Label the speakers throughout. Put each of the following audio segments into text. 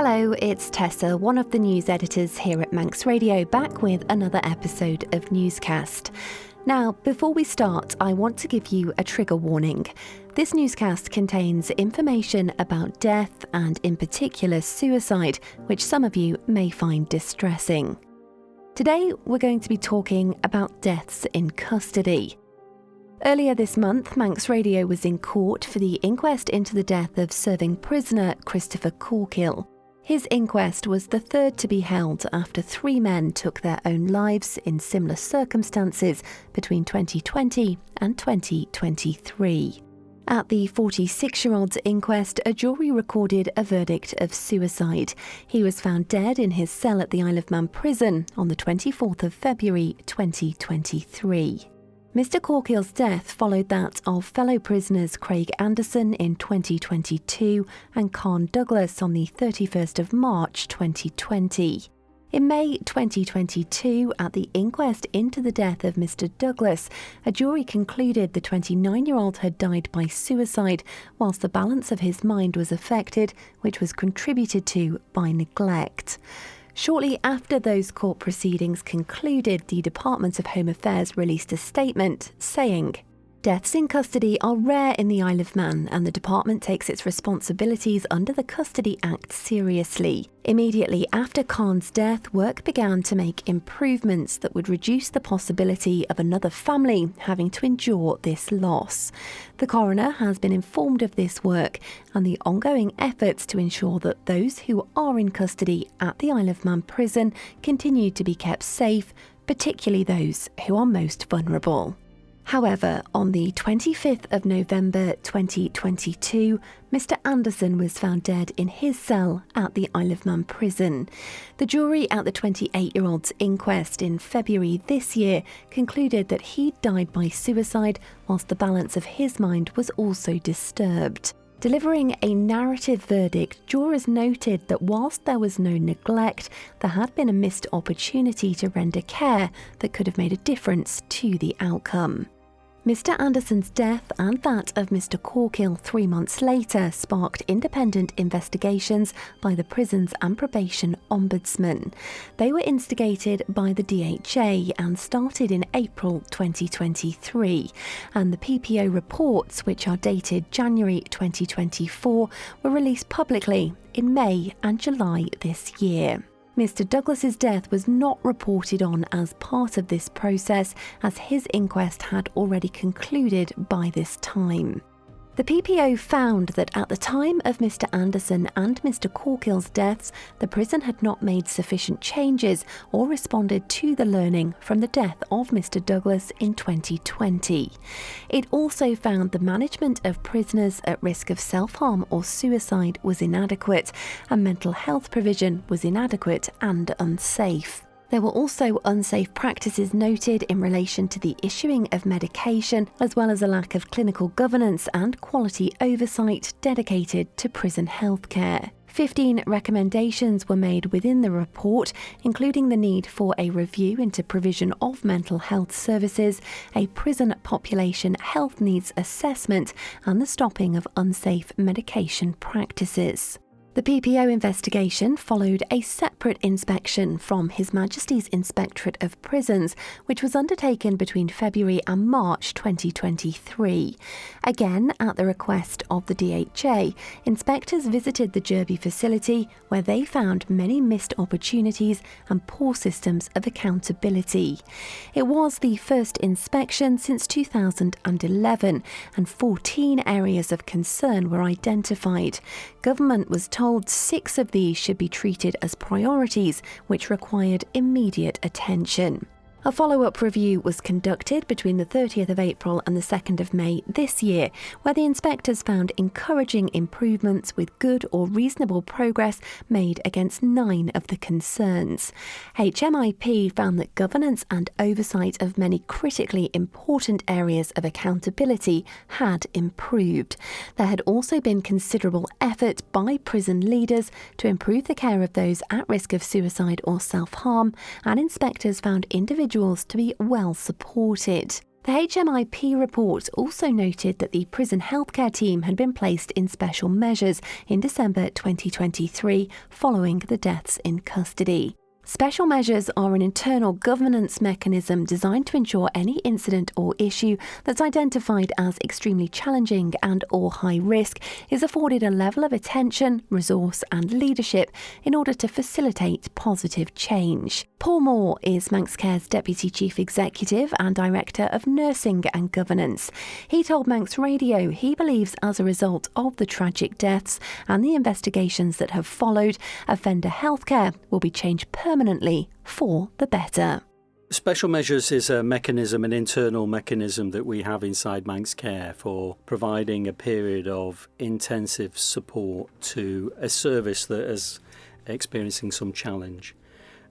Speaker 1: Hello, it's Tessa, one of the news editors here at Manx Radio, back with another episode of Newscast. Now, before we start, I want to give you a trigger warning. This newscast contains information about death and, in particular, suicide, which some of you may find distressing. Today, we're going to be talking about deaths in custody. Earlier this month, Manx Radio was in court for the inquest into the death of serving prisoner Christopher Corkill. His inquest was the third to be held after 3 men took their own lives in similar circumstances between 2020 and 2023. At the 46-year-old's inquest, a jury recorded a verdict of suicide. He was found dead in his cell at the Isle of Man prison on the 24th of February 2023. Mr Corkill's death followed that of fellow prisoners Craig Anderson in 2022 and Con Douglas on the 31st of March 2020. In May 2022, at the inquest into the death of Mr Douglas, a jury concluded the 29-year-old had died by suicide whilst the balance of his mind was affected, which was contributed to by neglect. Shortly after those court proceedings concluded, the Department of Home Affairs released a statement saying, "Deaths in custody are rare in the Isle of Man and the department takes its responsibilities under the Custody Act seriously. Immediately after Khan's death, work began to make improvements that would reduce the possibility of another family having to endure this loss. The coroner has been informed of this work and the ongoing efforts to ensure that those who are in custody at the Isle of Man prison continue to be kept safe, particularly those who are most vulnerable." However, on the 25th of November 2022, Mr Anderson was found dead in his cell at the Isle of Man prison. The jury at the 28-year-old's inquest in February this year concluded that he died by suicide whilst the balance of his mind was also disturbed. Delivering a narrative verdict, jurors noted that whilst there was no neglect, there had been a missed opportunity to render care that could have made a difference to the outcome. Mr Anderson's death and that of Mr Corkill 3 months later sparked independent investigations by the Prisons and Probation Ombudsman. They were instigated by the DHA and started in April 2023, and the PPO reports, which are dated January 2024, were released publicly in May and July this year. Mr Douglas's death was not reported on as part of this process, as his inquest had already concluded by this time. The PPO found that at the time of Mr Anderson and Mr Corkill's deaths, the prison had not made sufficient changes or responded to the learning from the death of Mr Douglas in 2020. It also found the management of prisoners at risk of self-harm or suicide was inadequate, and mental health provision was inadequate and unsafe. There were also unsafe practices noted in relation to the issuing of medication, as well as a lack of clinical governance and quality oversight dedicated to prison healthcare. 15 recommendations were made within the report, including the need for a review into provision of mental health services, a prison population health needs assessment, and the stopping of unsafe medication practices. The PPO investigation followed a separate inspection from His Majesty's Inspectorate of Prisons, which was undertaken between February and March 2023. Again, at the request of the DHA, inspectors visited the Derby facility, where they found many missed opportunities and poor systems of accountability. It was the first inspection since 2011, and 14 areas of concern were identified. Government was told 6 of these should be treated as priorities, which required immediate attention. A follow-up review was conducted between the 30th of April and the 2nd of May this year, where the inspectors found encouraging improvements with good or reasonable progress made against 9 of the concerns. HMIP found that governance and oversight of many critically important areas of accountability had improved. There had also been considerable effort by prison leaders to improve the care of those at risk of suicide or self-harm, and inspectors found individuals to be well supported. The HMIP report also noted that the prison healthcare team had been placed in special measures in December 2023 following the deaths in custody. Special measures are an internal governance mechanism designed to ensure any incident or issue that's identified as extremely challenging and or high risk is afforded a level of attention, resource and leadership in order to facilitate positive change. Paul Moore is Manx Care's Deputy Chief Executive and Director of Nursing and Governance. He told Manx Radio he believes as a result of the tragic deaths and the investigations that have followed, offender healthcare will be changed permanently for the better.
Speaker 2: Special measures is a mechanism, an internal mechanism that we have inside Manx Care for providing a period of intensive support to a service that is experiencing some challenge.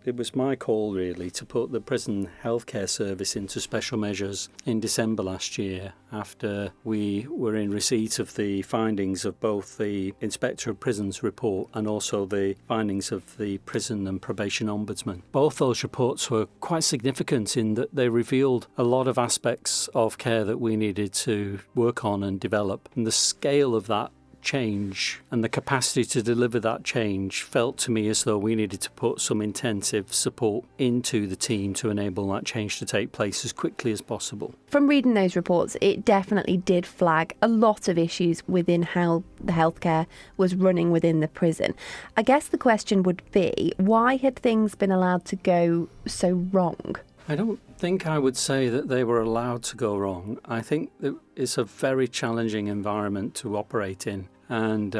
Speaker 2: It was my call really to put the prison healthcare service into special measures in December last year after we were in receipt of the findings of both the Inspector of Prisons report and also the findings of the Prison and Probation Ombudsman. Both those reports were quite significant in that they revealed a lot of aspects of care that we needed to work on and develop. And the scale of that change and the capacity to deliver that change felt to me as though we needed to put some intensive support into the team to enable that change to take place as quickly as possible.
Speaker 1: From reading those reports, it definitely did flag a lot of issues within how the healthcare was running within the prison. I guess the question would be, why had things been allowed to go so wrong?
Speaker 2: I don't think I would say that they were allowed to go wrong. I think that it's a very challenging environment to operate in. And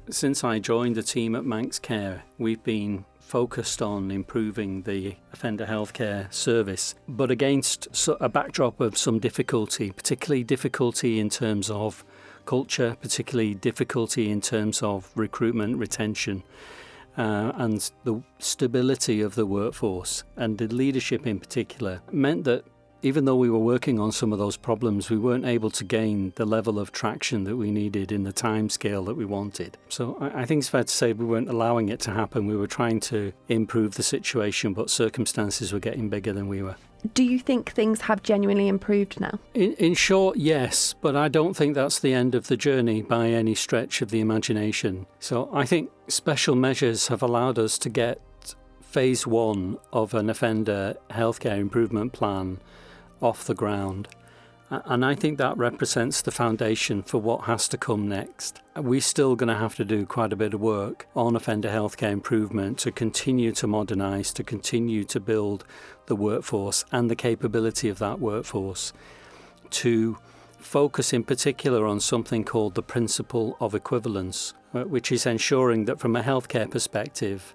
Speaker 2: since I joined the team at Manx Care, we've been focused on improving the offender healthcare service, but against a backdrop of some difficulty, particularly difficulty in terms of culture, particularly difficulty in terms of recruitment, retention. And the stability of the workforce and the leadership in particular meant that even though we were working on some of those problems, we weren't able to gain the level of traction that we needed in the time scale that we wanted. So I think it's fair to say we weren't allowing it to happen. We were trying to improve the situation, but circumstances were getting bigger than we were.
Speaker 1: Do you think things have genuinely improved now?
Speaker 2: In short, yes, but I don't think that's the end of the journey by any stretch of the imagination. So I think special measures have allowed us to get phase one of an offender healthcare improvement plan off the ground. And I think that represents the foundation for what has to come next. We're still going to have to do quite a bit of work on offender healthcare improvement to continue to modernise, to continue to build the workforce and the capability of that workforce, to focus in particular on something called the principle of equivalence, which is ensuring that from a healthcare perspective,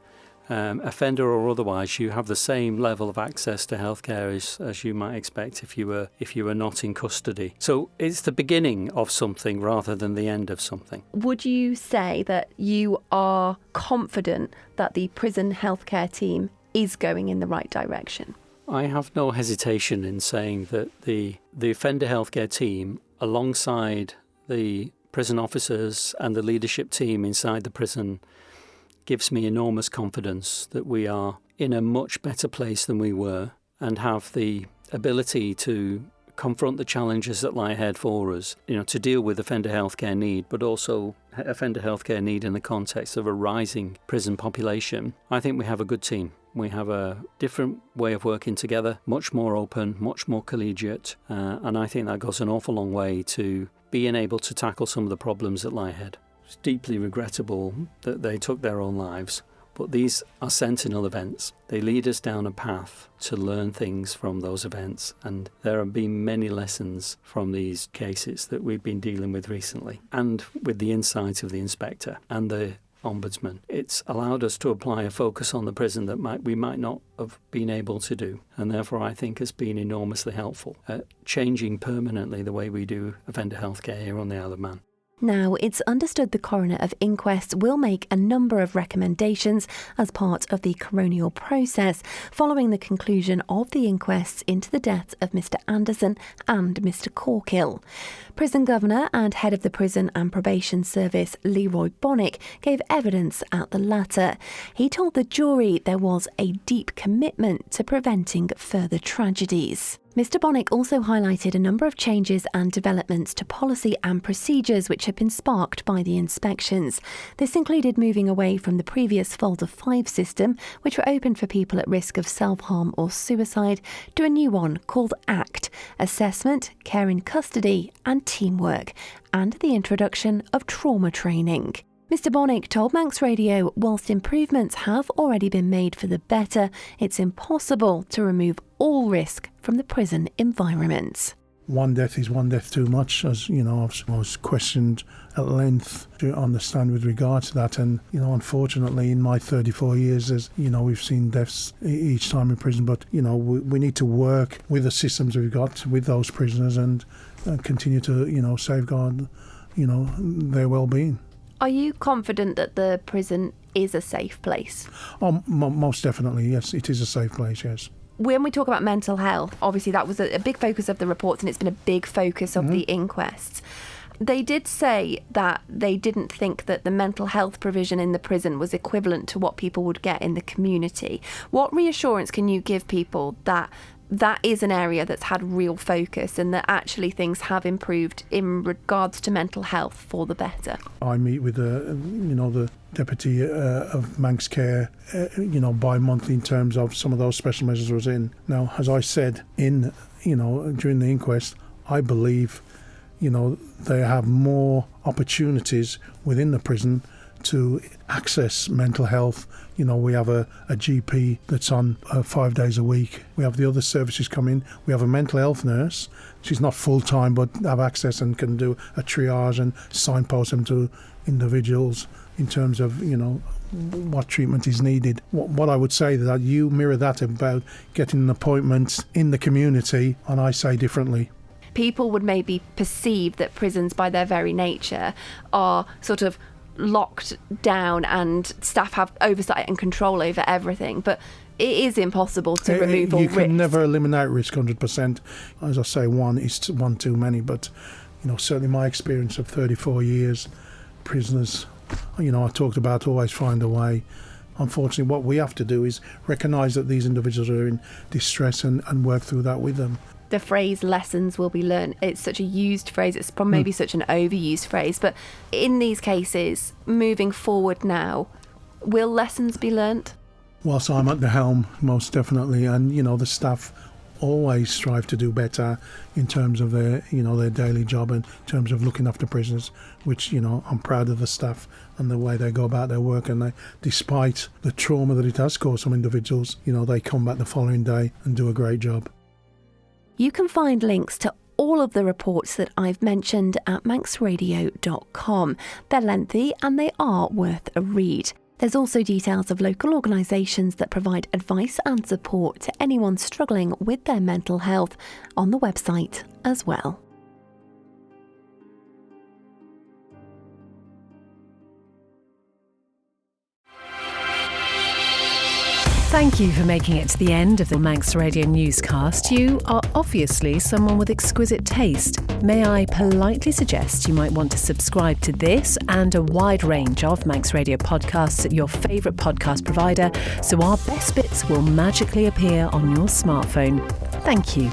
Speaker 2: offender or otherwise, you have the same level of access to healthcare as you might expect if you were not in custody. So it's the beginning of something rather than the end of something.
Speaker 1: Would you say that you are confident that the prison healthcare team is going in the right direction?
Speaker 2: I have no hesitation in saying that the offender healthcare team, alongside the prison officers and the leadership team inside the prison, gives me enormous confidence that we are in a much better place than we were and have the ability to confront the challenges that lie ahead for us, to deal with offender healthcare need, but also offender healthcare need in the context of a rising prison population. I think we have a good team. We have a different way of working together, much more open, much more collegiate, and I think that goes an awful long way to being able to tackle some of the problems that lie ahead. It's deeply regrettable that they took their own lives, but these are sentinel events. They lead us down a path to learn things from those events, and there have been many lessons from these cases that we've been dealing with recently, and with the insight of the inspector and the Ombudsman. It's allowed us to apply a focus on the prison that we might not have been able to do, and therefore I think has been enormously helpful at changing permanently the way we do offender healthcare here on the Isle of Man.
Speaker 1: Now, it's understood the coroner of inquests will make a number of recommendations as part of the coronial process following the conclusion of the inquests into the deaths of Mr Anderson and Mr Corkill. Prison Governor and Head of the Prison and Probation Service, Leroy Bonnick, gave evidence at the latter. He told the jury there was a deep commitment to preventing further tragedies. Mr Bonnick also highlighted a number of changes and developments to policy and procedures which have been sparked by the inspections. This included moving away from the previous Folder 5 system, which were open for people at risk of self-harm or suicide, to a new one called ACT, Assessment, Care in Custody and Teamwork, and the introduction of trauma training. Mr Bonnick told Manx Radio whilst improvements have already been made for the better, it's impossible to remove all risk from the prison environment.
Speaker 3: One death is one death too much, as you know, I was questioned at length to understand with regard to that. And you know, unfortunately, in my 34 years, as you know, we've seen deaths each time in prison. But you know, we need to work with the systems we've got with those prisoners and continue to safeguard their well-being.
Speaker 1: Are you confident that the prison is a safe place?
Speaker 3: Oh, most definitely, yes. It is a safe place, yes.
Speaker 1: When we talk about mental health, obviously that was a big focus of the reports, and it's been a big focus of the inquests. They did say that they didn't think that the mental health provision in the prison was equivalent to what people would get in the community. What reassurance can you give people that that is an area that's had real focus and that actually things have improved in regards to mental health for the better?
Speaker 3: I meet with the deputy of Manx Care bi-monthly in terms of some of those special measures was in. Now, as I said during the inquest, I believe they have more opportunities within the prison to access mental health. We have a GP that's on 5 days a week. We have the other services come in. We have a mental health nurse. She's not full-time, but have access and can do a triage and signpost them to individuals in terms of, what treatment is needed. What I would say that you mirror that about getting an appointment in the community, and I say differently.
Speaker 1: People would maybe perceive that prisons, by their very nature, are sort of locked down and staff have oversight and control over everything, but it is impossible to remove all risk.
Speaker 3: You can never eliminate risk 100%. As I say, one is one too many, but certainly my experience of 34 years, prisoners, I talked about always find a way. Unfortunately, what we have to do is recognise that these individuals are in distress and work through that with them.
Speaker 1: The phrase lessons will be learned, it's such a used phrase, it's probably maybe such an overused phrase, but in these cases, moving forward now, will lessons be learnt?
Speaker 3: Whilst I'm at the helm, most definitely, and the staff always strive to do better in terms of their daily job and in terms of looking after prisoners, which I'm proud of the staff and the way they go about their work, and despite the trauma that it has caused some individuals, they come back the following day and do a great job.
Speaker 1: You can find links to all of the reports that I've mentioned at manxradio.com. They're lengthy and they are worth a read. There's also details of local organisations that provide advice and support to anyone struggling with their mental health on the website as well.
Speaker 4: Thank you for making it to the end of the Manx Radio Newscast. You are obviously someone with exquisite taste. May I politely suggest you might want to subscribe to this and a wide range of Manx Radio podcasts at your favourite podcast provider, so our best bits will magically appear on your smartphone. Thank you.